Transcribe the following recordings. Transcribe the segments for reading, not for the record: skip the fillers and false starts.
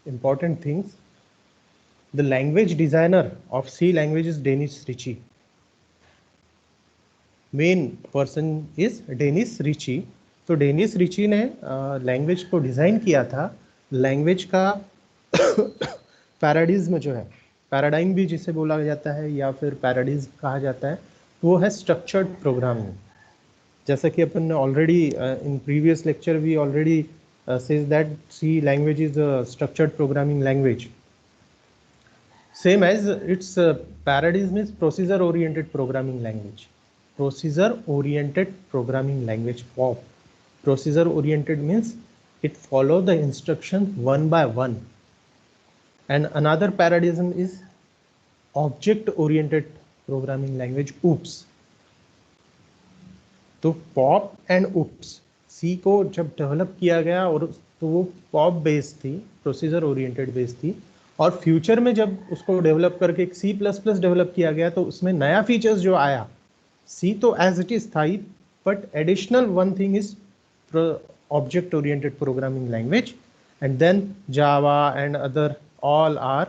important things. The language designer of C language is Dennis Ritchie. Main person is Dennis Ritchie. तो Dennis Ritchie ने language को design किया था. Language का paradigm जो है, पैराडाइम भी जिसे बोला जाता है या फिर पैराडिज्म कहा जाता है, वो है स्ट्रक्चर्ड प्रोग्रामिंग. जैसा कि अपन ने already in previous lecture we already says that C language is a structured programming language. Same as its paradigm is procedure oriented programming language. Procedure oriented programming language, POP. Procedure oriented means it follow the instruction one by one. And another paradigm is object oriented programming language, OOPS. तो pop and UPS सी को जब develop किया गया और तो वो pop based थी, procedure oriented based थी, और फ्यूचर में जब उसको डेवलप करके एक C++ डेवलप किया गया तो उसमें नया फीचर्स जो आया, सी तो एज इट इज था ही, but additional one thing is object oriented programming language, and then Java and other all are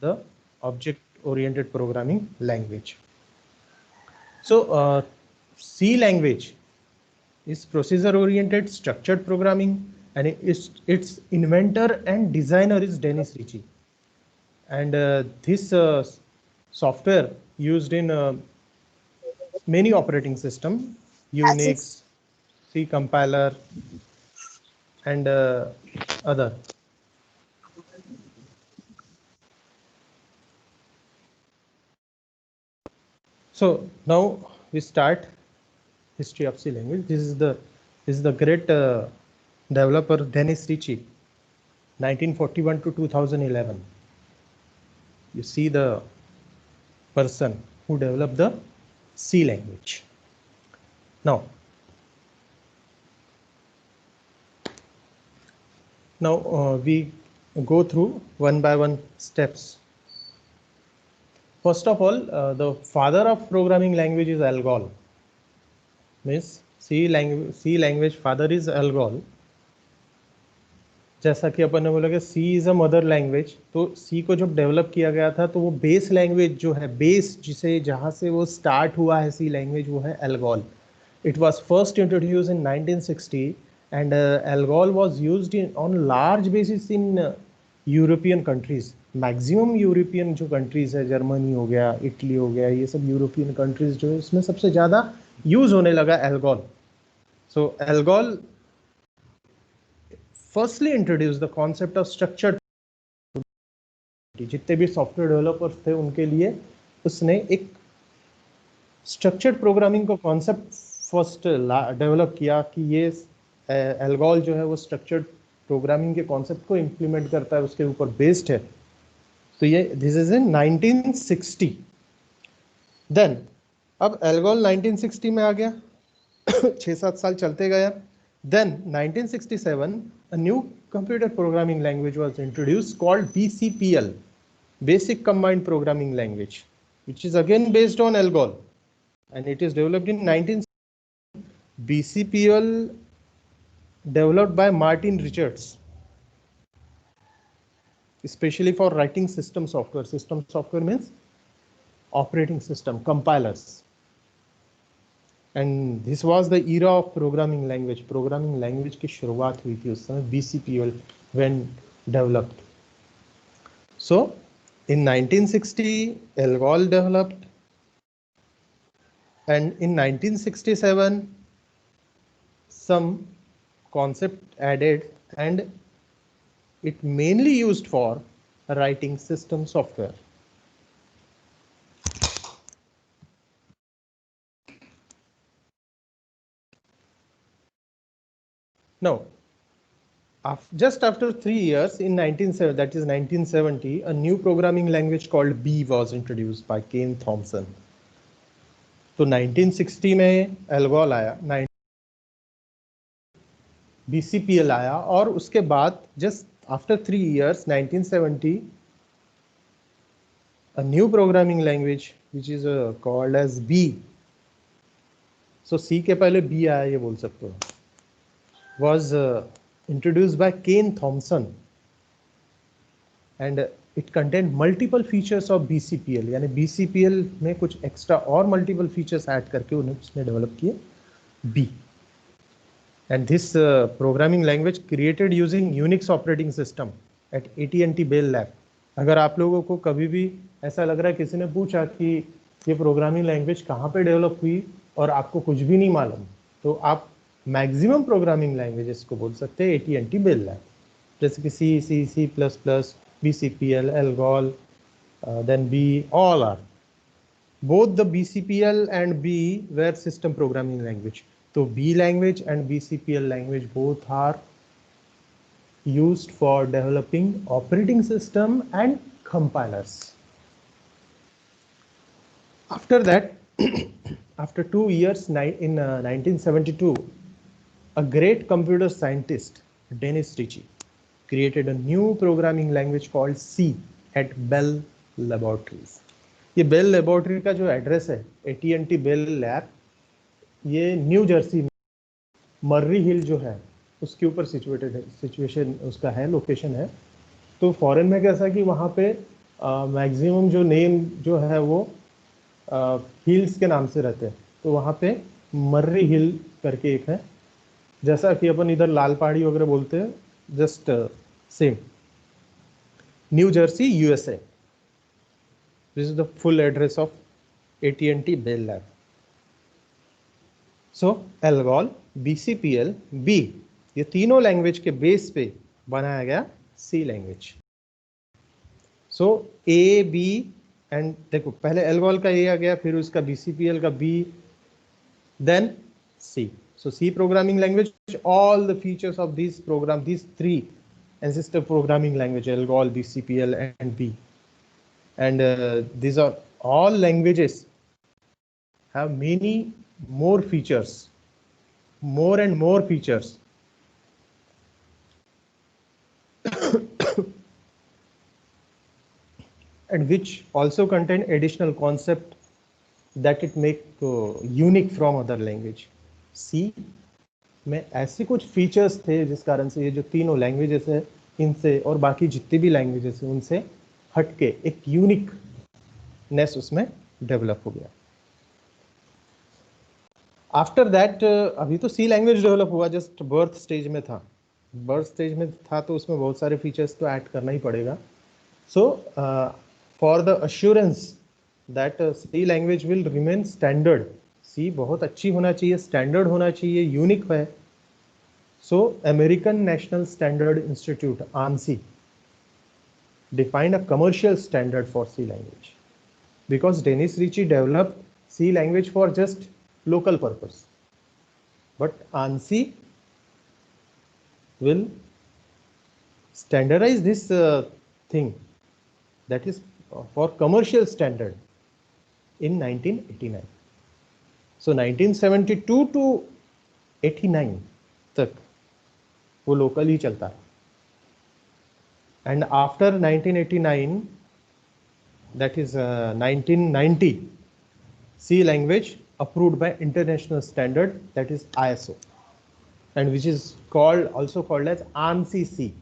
the object oriented programming language. So C language is procedure oriented structured programming, and its inventor and designer is Dennis Ritchie. And this software used in many operating system, Unix, C compiler and other. So now we start history of C language. This is the great developer Dennis Ritchie, 1941 to 2011. You see the person who developed the C language. Now we go through one by one steps. First of all, the father of programming language is Algol. Means C language father is Algol. जैसा कि अपन ने बोला कि C is a mother language, तो C को जब develop किया गया था तो वो बेस लैंग्वेज जो है, बेस जिसे जहाँ से वो स्टार्ट हुआ है C लैंग्वेज, वो है Algol. It was first introduced in 1960 and Algol was used on large basis in European countries. Maximum European जो कंट्रीज है, जर्मनी हो गया, इटली हो गया, ये सब यूरोपियन कंट्रीज जो है उसमें सबसे ज़्यादा यूज होने लगा ALGOL. So ALGOL firstly introduce the concept of structured. जितने भी सॉफ्टवेयर डेवलपर्स थे उनके लिए उसने एक स्ट्रक्चर्ड प्रोग्रामिंग को कॉन्सेप्ट फर्स्ट डेवलप किया कि ये एल्गोल जो है वो स्ट्रक्चर्ड प्रोग्रामिंग के कॉन्सेप्ट को इम्प्लीमेंट करता है, उसके ऊपर बेस्ड है. तो ये दिस इज इन 1960. देन अब एल्गोल 1960 में आ गया, 6-7 साल चलते गया. Then 1967 a new computer programming language was introduced called BCPL, Basic Combined Programming Language, which is again based on Algol, and it is developed in 19. BCPL developed by Martin Richards, especially for writing system software. System software means operating system, compilers. And this was the era of programming language. Programming language की शुरुआत हुई थी उस समय, BCPL when developed. So in 1960 Algol developed, and in 1967 some concept added, and it mainly used for writing system software. Now just after 3 years, in 1970, a new programming language called B was introduced by Ken Thompson. तो 1960 में ALGOL आया, BCPL आया, और उसके बाद just after 3 years 1970 a new programming language which is called as B. So C के पहले B आया, ये बोल सकते हो. was introduced by Kane Thompson, and it contained multiple features of BCPL. यानी BCPL में कुछ एक्स्ट्रा और मल्टीपल फीचर्स ऐड करके उन्हें उसमें डेवलप किए B. And this programming language created using Unix operating system at AT&T Bell Lab. अगर आप लोगों को कभी भी ऐसा लग रहा है किसी ने पूछा कि ये प्रोग्रामिंग लैंग्वेज कहाँ पे डेवलप हुई और आपको कुछ भी नहीं मालूम, तो आप मैक्सिमम प्रोग्रामिंग लैंग्वेजेस को बोल सकते हैं AT&T Bell Lab, जैसे कि C, C++, BCPL, Algol, then B, all are. Both the BCPL and B were system programming language. So B language and BCPL language both are used for developing operating system and compilers. After that, after 2 years, in 1972, a great computer scientist, Dennis Ritchie, created a new programming language called C at Bell Laboratories. ये bell laboratory का जो address है AT&T bell lab, ये new Jersey में Murray हिल जो है उसके ऊपर सिचुएटेड है, सिचुएशन उसका है, लोकेशन है. तो फॉरेन में कैसा कि वहाँ पे मैक्सिमम जो नेम जो है वो हिल्स के नाम से रहते हैं. तो वहाँ पे मर्री हिल करके एक है, जैसा कि अपन इधर लाल पहाड़ी वगैरह बोलते हैं, just same. New Jersey USA. This is the full address of AT&T Bell Lab. So Algol, BCPL, B, ये तीनों लैंग्वेज के बेस पे बनाया गया C language. So A, B and देखो पहले Algol का A आ गया, फिर उसका BCPL का B, then C. So C programming language, all the features of these program, these three ancestor programming language, Algol, BCPL and B. And these are all languages have many more features, more and more features. And which also contain additional concept that it make unique from other language. C में ऐसे कुछ features थे जिस कारण से ये जो तीनों लैंग्वेजेस है इनसे और बाकी जितने भी लैंग्वेजेस हैं उनसे हटके एक यूनिकनेस उसमें डेवलप हो गया. आफ्टर दैट अभी तो C लैंग्वेज डेवलप हुआ, जस्ट बर्थ स्टेज में था. बर्थ स्टेज में था तो उसमें बहुत सारे फीचर्स तो ऐड करना ही पड़ेगा. So for the assurance that C language will remain standard, C बहुत अच्छी होना चाहिए, स्टैंडर्ड होना चाहिए, यूनिक है. सो American national standard institute ANSI defined a commercial standard for C language, because Dennis Ritchie developed C language for just local purpose, but ANSI will standardize this thing, that is for commercial standard, in 1989. So 1972 to 89 तक वो local ही चलता है. And after 1989, that is 1990, C language approved by international standard, that is ISO, and which is also called as ANSI C,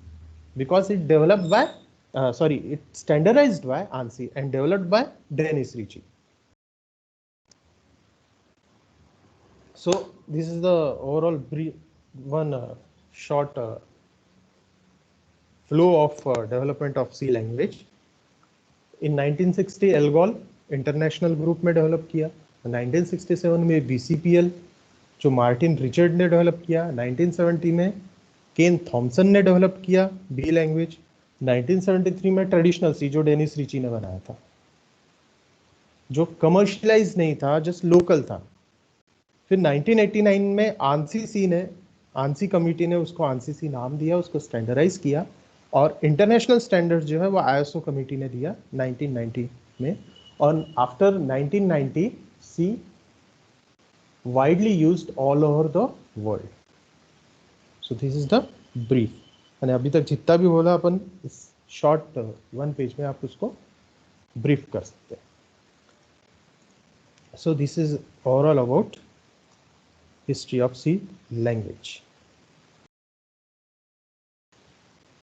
because it developed by it standardized by ANSI and developed by Dennis Ritchie. So this is the overall brief short flow of development of C language. In 1960 Algol international group में develop किया. 1967 में BCPL जो Martin Richard ने develop किया. 1970 में केन Thompson ने develop किया B language. 1973 में ट्रेडिशनल C जो डेनिस रिची ने बनाया था, जो कमर्शियलाइज नहीं था, जस्ट लोकल था. फिर 1989 में ANSI कमिटी ने उसको ANSI C नाम दिया, उसको स्टैंडर्डाइज किया, और इंटरनेशनल स्टैंडर्ड जो है वो ISO कमिटी ने दिया 1990 में. और after 1990 C widely used all over the world. So this is the brief. and अभी तक जितना भी बोला अपन इस शॉर्ट 1 पेज में आप उसको ब्रीफ कर सकते हैं. So this is overall about history of C language.